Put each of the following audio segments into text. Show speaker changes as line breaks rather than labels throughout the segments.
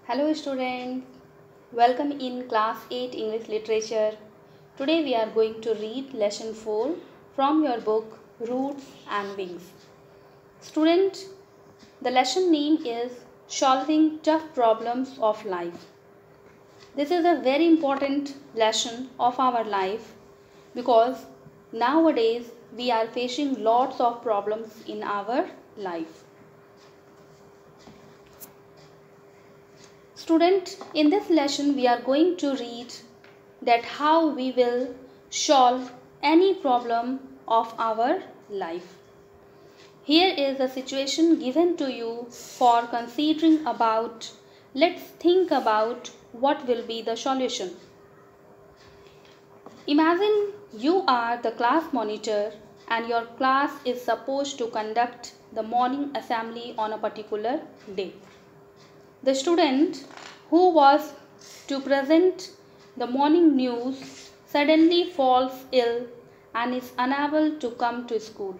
Hello students, welcome in class 8 English literature. Today we are going to read lesson 4 from your book Roots and Wings. Student, the lesson name is Solving Tough Problems of Life. This is a very important lesson of our life because nowadays we are facing lots of problems in our life. Student, in this lesson we are going to read that how we will solve any problem of our life. Here is a situation given to you for considering about. Let's think about what will be the solution. Imagine you are the class monitor and your class is supposed to conduct the morning assembly on a particular day. The student who was to present the morning news suddenly falls ill and is unable to come to school.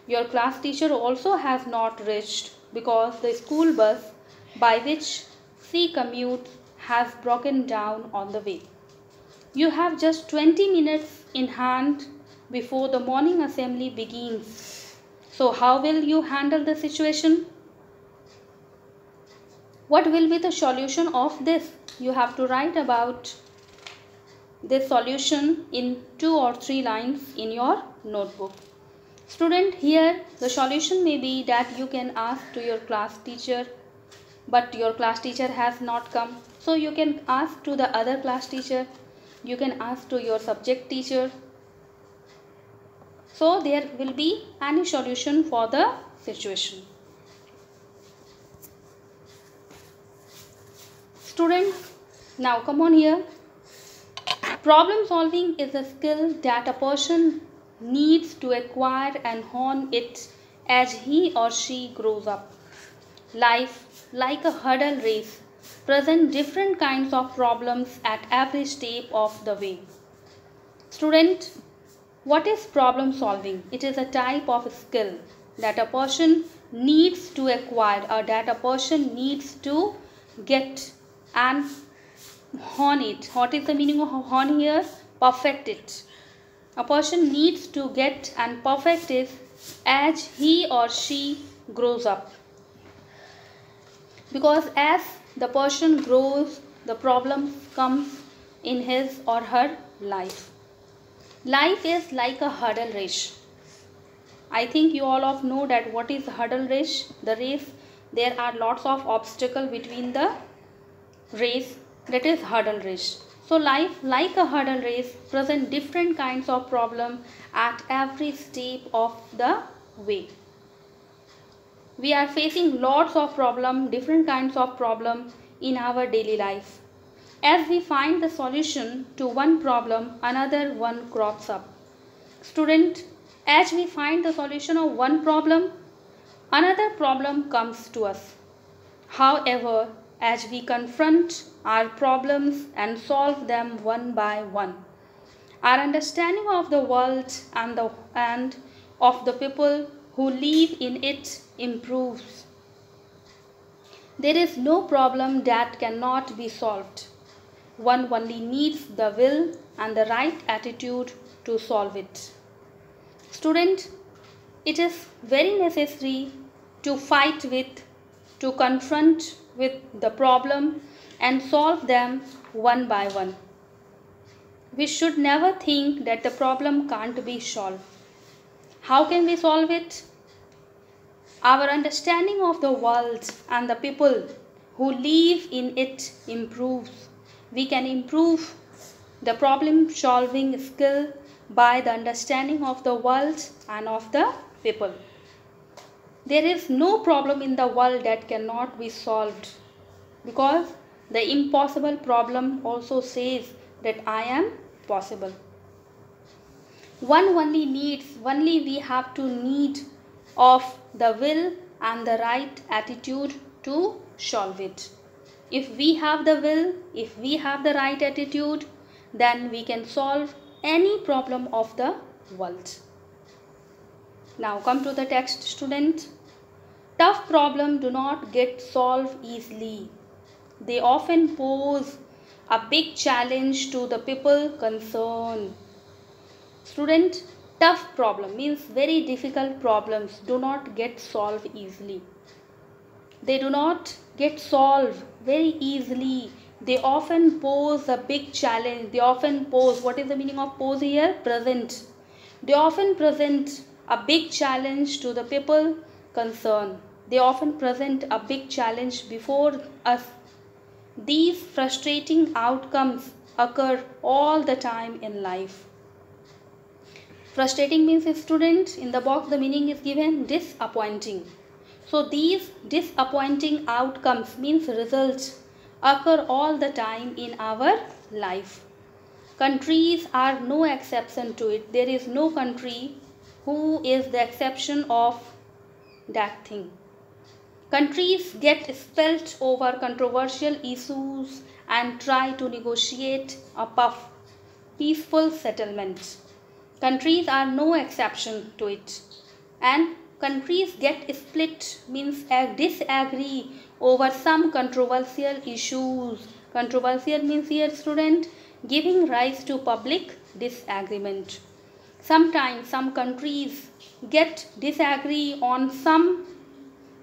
Your class teacher also has not reached because the school bus by which she commutes has broken down on the way. You have just 20 minutes in hand before the morning assembly begins. So how will you handle the situation? What will be the solution of this? You have to write about this solution in 2 or 3 lines in your notebook. Student, here the solution may be that you can ask to your class teacher, but your class teacher has not come. So you can ask to the other class teacher. You can ask to your subject teacher. So there will be any solution for the situation. Students, now come on here. Problem solving is a skill that a person needs to acquire and hone it as he or she grows up. Life, like a hurdle race, presents different kinds of problems at every step of the way. Student, what is problem solving? It is a type of skill that a person needs to acquire or that a person needs to get and hone it. What is the meaning of hone here? Perfect it. A person needs to get and perfect it as he or she grows up. Because as the person grows, the problem comes in his or her life. Life is like a hurdle race. I think you all of know that what is hurdle race. The race, there are lots of obstacles between the race, that is hurdle race. So life, like a hurdle race, presents different kinds of problem at every step of the way. We are facing lots of problem, different kinds of problem in our daily life. As we find the solution to one problem, another one crops up. Student, as we find the solution of one problem, another problem comes to us. However, as we confront our problems and solve them one by one, our understanding of the world and of the people who live in it improves. There is no problem that cannot be solved. One only needs the will and the right attitude to solve it. Student, it is very necessary to fight with, to confront with the problem and solve them one by one. We should never think that the problem can't be solved. How can we solve it? Our understanding of the world and the people who live in it improves. We can improve the problem solving skill by the understanding of the world and of the people. There is no problem in the world that cannot be solved, because the impossible problem also says that I am possible. Only we have to need of the will and the right attitude to solve it. If we have the will, if we have the right attitude, then we can solve any problem of the world. Now come to the text, student. Tough problems do not get solved easily. they often pose a big challenge to the people concerned. Student, tough problem means very difficult problems do not get solved easily. They do not get solved very easily. They often pose a big challenge. They often pose, what is the meaning of pose here? Present. They often present a big challenge to the people concerned. They often present a big challenge before us. These frustrating outcomes occur all the time in life. Frustrating means, student, in the box the meaning is given disappointing. So these disappointing outcomes means results occur all the time in our life. Countries are no exception to it. There is no country who is the exception of that thing. Countries get spelt over controversial issues and try to negotiate a peaceful settlement. Countries are no exception to it. And countries get split means disagree over some controversial issues. Controversial means here, student, giving rise to public disagreement. Sometimes some countries get disagree on some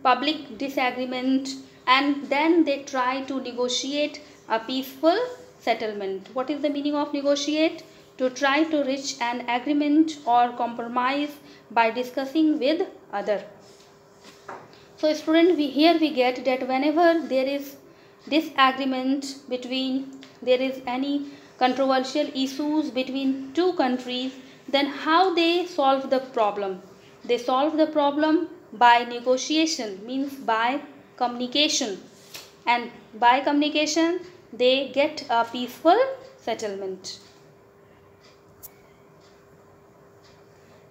public disagreement and then they try to negotiate a peaceful settlement. What is the meaning of negotiate? To try to reach an agreement or compromise by discussing with other. So student, here we get that whenever there is disagreement between, there is any controversial issues between two countries, then how they solve the problem? They solve the problem by negotiation, means by communication, and by communication they get a peaceful settlement.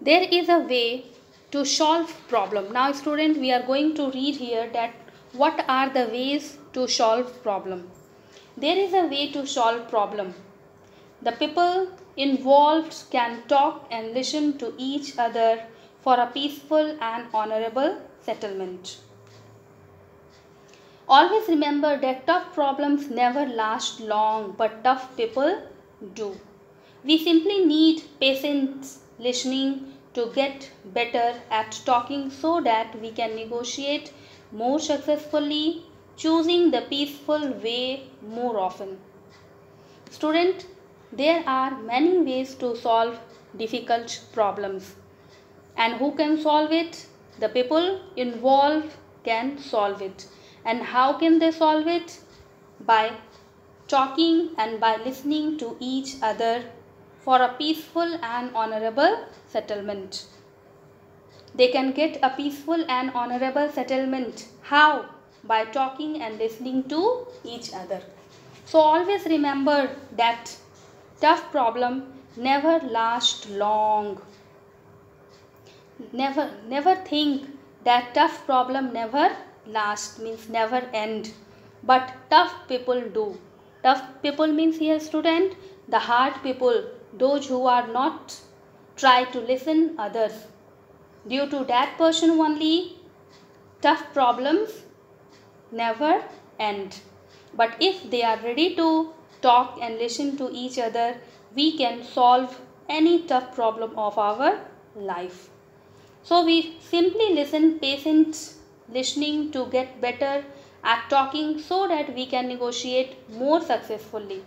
There is a way to solve problem. Now student, we are going to read here that what are the ways to solve problem. There is a way to solve problem. The people involved can talk and listen to each other for a peaceful and honorable settlement. Always remember that tough problems never last long, but tough people do. We simply need patience, listening to get better at talking so that we can negotiate more successfully, choosing the peaceful way more often. Student, there are many ways to solve difficult problems. And who can solve it? The people involved can solve it. And how can they solve it? By talking and by listening to each other for a peaceful and honorable settlement. They can get a peaceful and honorable settlement. How? By talking and listening to each other. So always remember that tough problem never lasts long. Never think that tough problem never lasts, means never end. But tough people do. Tough people means here, student, the hard people, those who are not try to listen others. Due to that person only, tough problems never end. But if they are ready to talk and listen to each other, we can solve any tough problem of our life. So we simply listen, patient listening to get better at talking so that we can negotiate more successfully.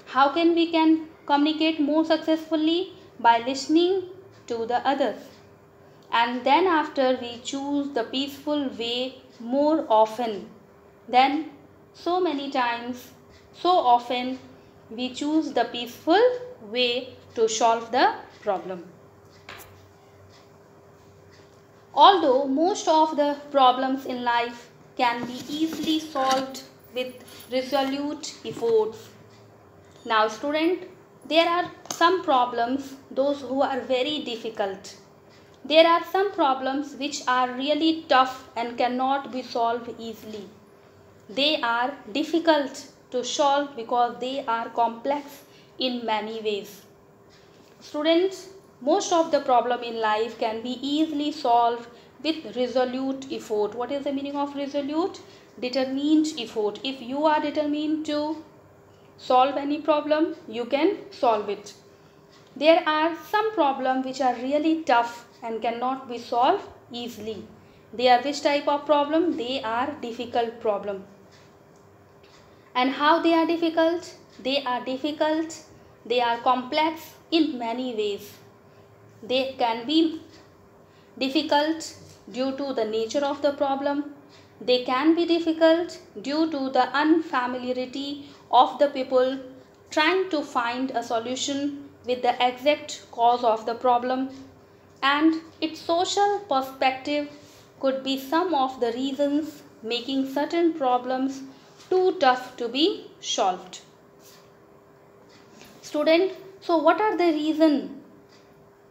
How can we can communicate more successfully? By listening to the others. And then after we choose the peaceful way more often. Then so many times, so often we choose the peaceful way to solve the problem. Although most of the problems in life can be easily solved with resolute efforts. Now student, there are some problems, those who are very difficult. There are some problems which are really tough and cannot be solved easily. They are difficult to solve because they are complex in many ways. Students, most of the problem in life can be easily solved with resolute effort. What is the meaning of resolute? determined effort. If you are determined to solve any problem, you can solve it. There are some problems which are really tough and cannot be solved easily. They are which type of problem? They are difficult problem. And how they are difficult? They are difficult, they are complex in many ways. They can be difficult due to the nature of the problem. They can be difficult due to the unfamiliarity of the people trying to find a solution with the exact cause of the problem. And its social perspective could be some of the reasons making certain problems too tough to be solved. Student, so what are the reasons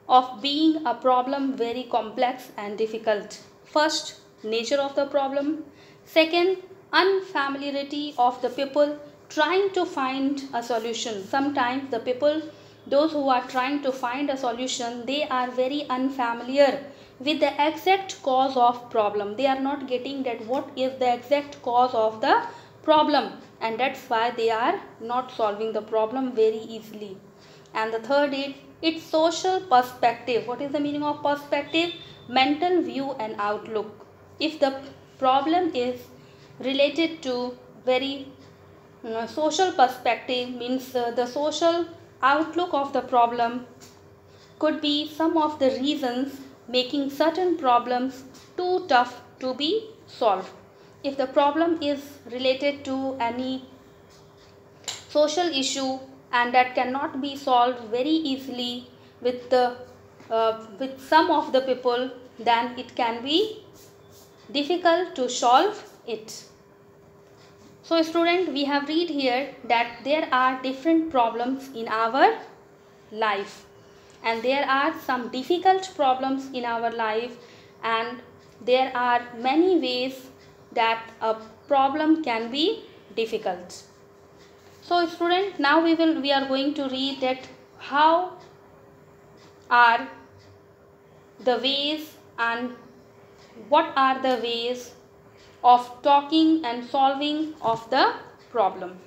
of being a problem very complex and difficult? First, nature of the problem. Second, unfamiliarity of the people trying to find a solution. Sometimes the people, those who are trying to find a solution, they are very unfamiliar with the exact cause of problem. They are not getting that what is the exact cause of the problem, and that's why they are not solving the problem very easily. And the third is its social perspective. What is the meaning of perspective? Mental view and outlook. If the problem is related to very social perspective, means the social outlook of the problem could be some of the reasons making certain problems too tough to be solved. If the problem is related to any social issue and that cannot be solved very easily with some of the people, then it can be difficult to solve it. So student, we have read here that there are different problems in our life, and there are some difficult problems in our life, and there are many ways that a problem can be difficult. So student, now we are going to read that how are the ways and what are the ways of talking and solving of the problem.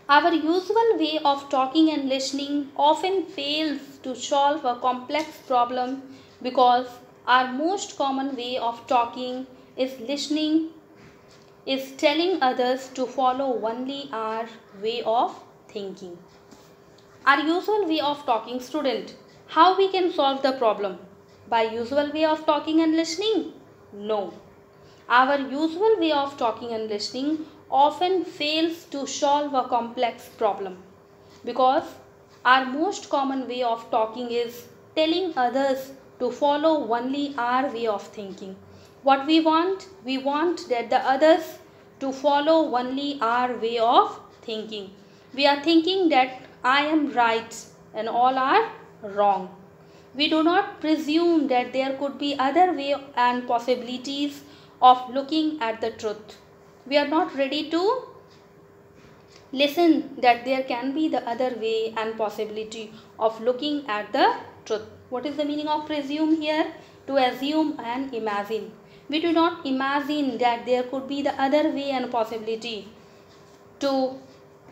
Our usual way of talking and listening often fails to solve a complex problem because our most common way of talking is listening, is telling others to follow only our way of thinking. Our usual way of talking, student, how we can solve the problem? By usual way of talking and listening? No. Our usual way of talking and listening often fails to solve a complex problem because our most common way of talking is telling others to follow only our way of thinking. What we want that the others to follow only our way of thinking. We are thinking that I am right and all are wrong. We do not presume that there could be other way and possibilities of looking at the truth. We are not ready to listen that there can be the other way and possibility of looking at the truth. What is the meaning of presume here? To assume and imagine. We do not imagine that there could be the other way and possibility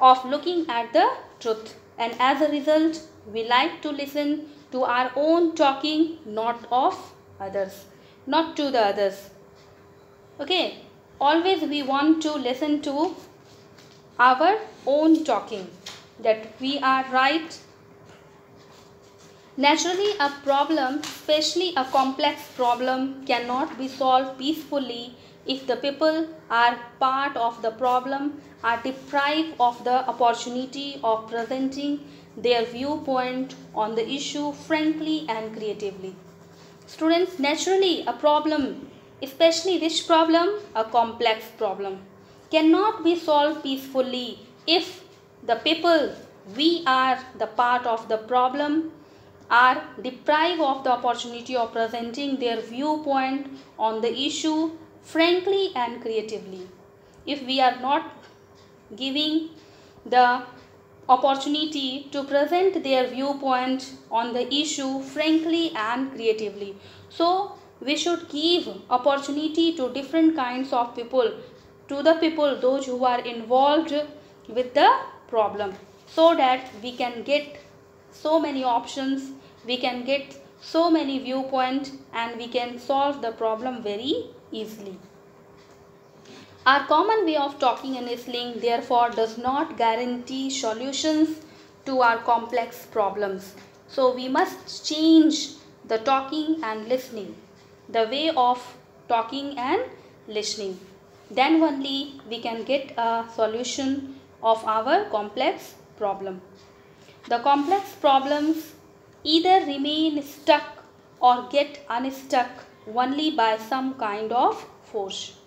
of looking at the truth, and as a result we like to listen to our own talking, not of others, not to the others. Okay, always we want to listen to our own talking, that we are right. Naturally, a problem, especially a complex problem, cannot be solved peacefully if the people are part of the problem are deprived of the opportunity of presenting their viewpoint on the issue frankly and creatively. Students, naturally a problem, especially which problem? A complex problem, cannot be solved peacefully if the people, we are the part of the problem, are deprived of the opportunity of presenting their viewpoint on the issue frankly and creatively. If we are not giving the opportunity to present their viewpoint on the issue frankly and creatively, so we should give opportunity to different kinds of people, to the people those who are involved with the problem, so that we can get so many options, we can get so many viewpoints, and we can solve the problem very easily. Our common way of talking and listening therefore does not guarantee solutions to our complex problems. So we must change the talking and listening, the way of talking and listening. Then only we can get a solution of our complex problem. The complex problems either remain stuck or get unstuck only by some kind of force.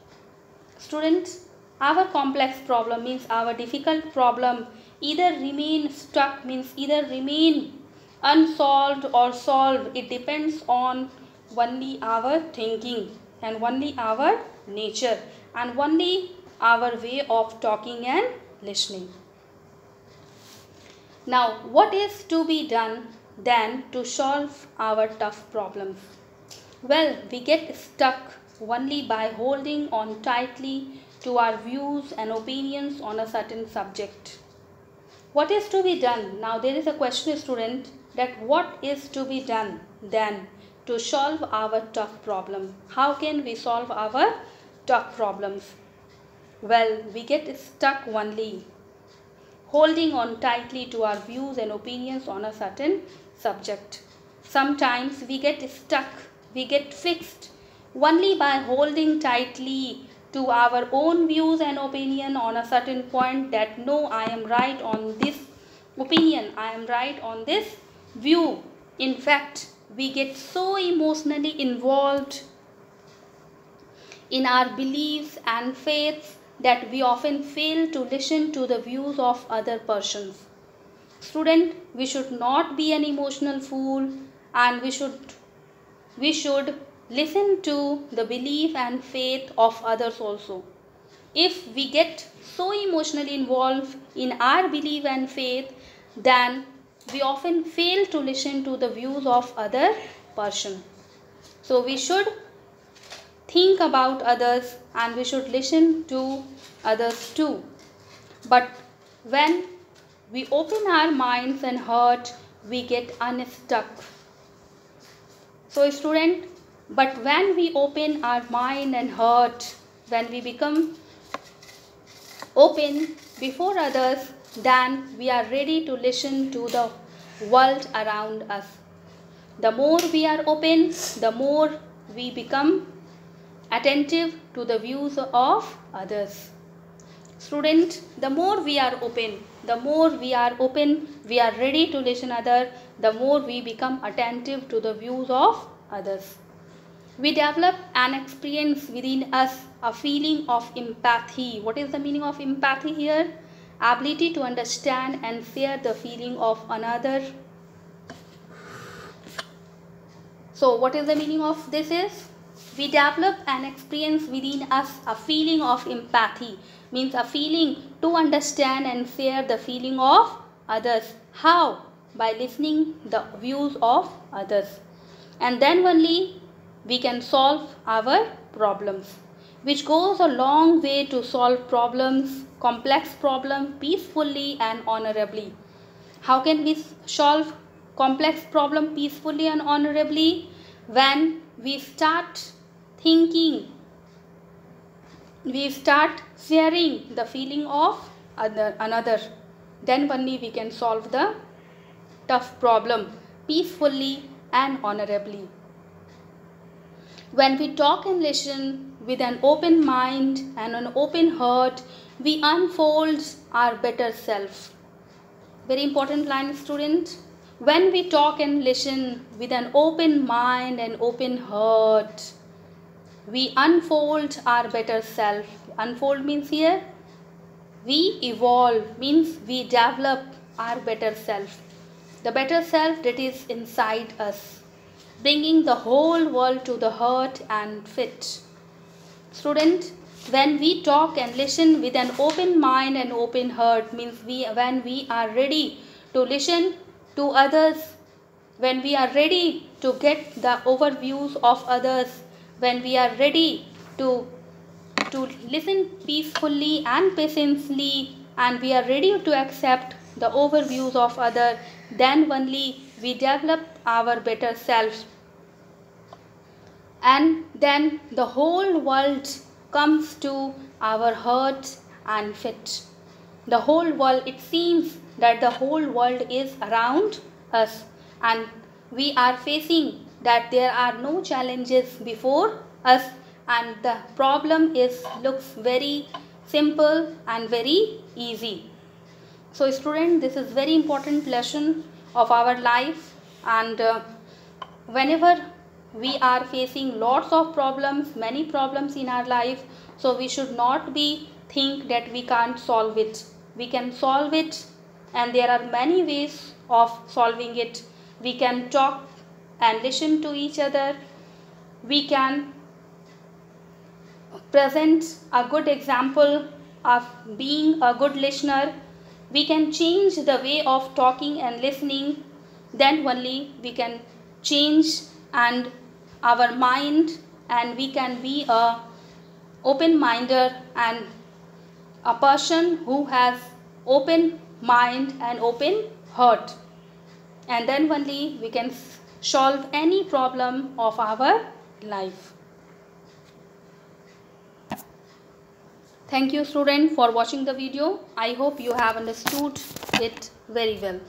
Students, our complex problem means our difficult problem either remain stuck, means either remain unsolved or solved. It depends on only our thinking and only our nature and only our way of talking and listening. Now, what is to be done then to solve our tough problems? Well, we get stuck only by holding on tightly to our views and opinions on a certain subject. What is to be done? Now there is a question, student, that what is to be done then to solve our tough problem? How can we solve our tough problems? Well, we get stuck only holding on tightly to our views and opinions on a certain subject. Sometimes we get stuck, we get fixed only by holding tightly to our own views and opinion on a certain point, that no, I am right on this opinion, I am right on this view. In fact, we get so emotionally involved in our beliefs and faiths that we often fail to listen to the views of other persons. Student, we should not be an emotional fool, and we should listen to the belief and faith of others also. If we get so emotionally involved in our belief and faith, then we often fail to listen to the views of other person. So we should think about others and we should listen to others too. But when we open our minds and heart, we get unstuck. So student, but when we open our mind and heart, when we become open before others, then we are ready to listen to the world around us. The more we are open, the more we become attentive to the views of others. Student, the more we are open, we are ready to listen other, the more we become attentive to the views of others. We develop and experience within us a feeling of empathy. What is the meaning of empathy here? Ability to understand and share the feeling of another. So what is the meaning of this is? We develop and experience within us a feeling of empathy, means a feeling to understand and share the feeling of others. How? By listening the views of others. And then only we can solve our problems, which goes a long way to solve problems, complex problems, peacefully and honorably. How can we solve complex problem peacefully and honorably? When we start thinking, we start sharing the feeling of another, then only we can solve the tough problem peacefully and honorably. When we talk and listen with an open mind and an open heart, we unfold our better self. Very important line, student. When we talk and listen with an open mind and open heart, we unfold our better self. Unfold means here, we evolve, means we develop our better self. The better self that is inside us, bringing the whole world to the heart and fit. Student, when we talk and listen with an open mind and open heart, means when we are ready to listen to others, when we are ready to get the overviews of others, when we are ready to listen peacefully and patiently, and we are ready to accept the overviews of others, then only we develop our better self, and then the whole world comes to our hearts and feet. The whole world, it seems that the whole world is around us, and we are facing that there are no challenges before us, and the problem is looks very simple and very easy. So student, this is very important lesson of our life, and whenever we are facing lots of problems, many problems in our life, so we should not be think that we can't solve it. We can solve it, and there are many ways of solving it. We can talk and listen to each other. We can present a good example of being a good listener. We can change the way of talking and listening, then only we can change and our mind, and we can be a open minded and a person who has open mind and open heart, and then only we can solve any problem of our life. Thank you student for watching the video. I hope you have understood it very well.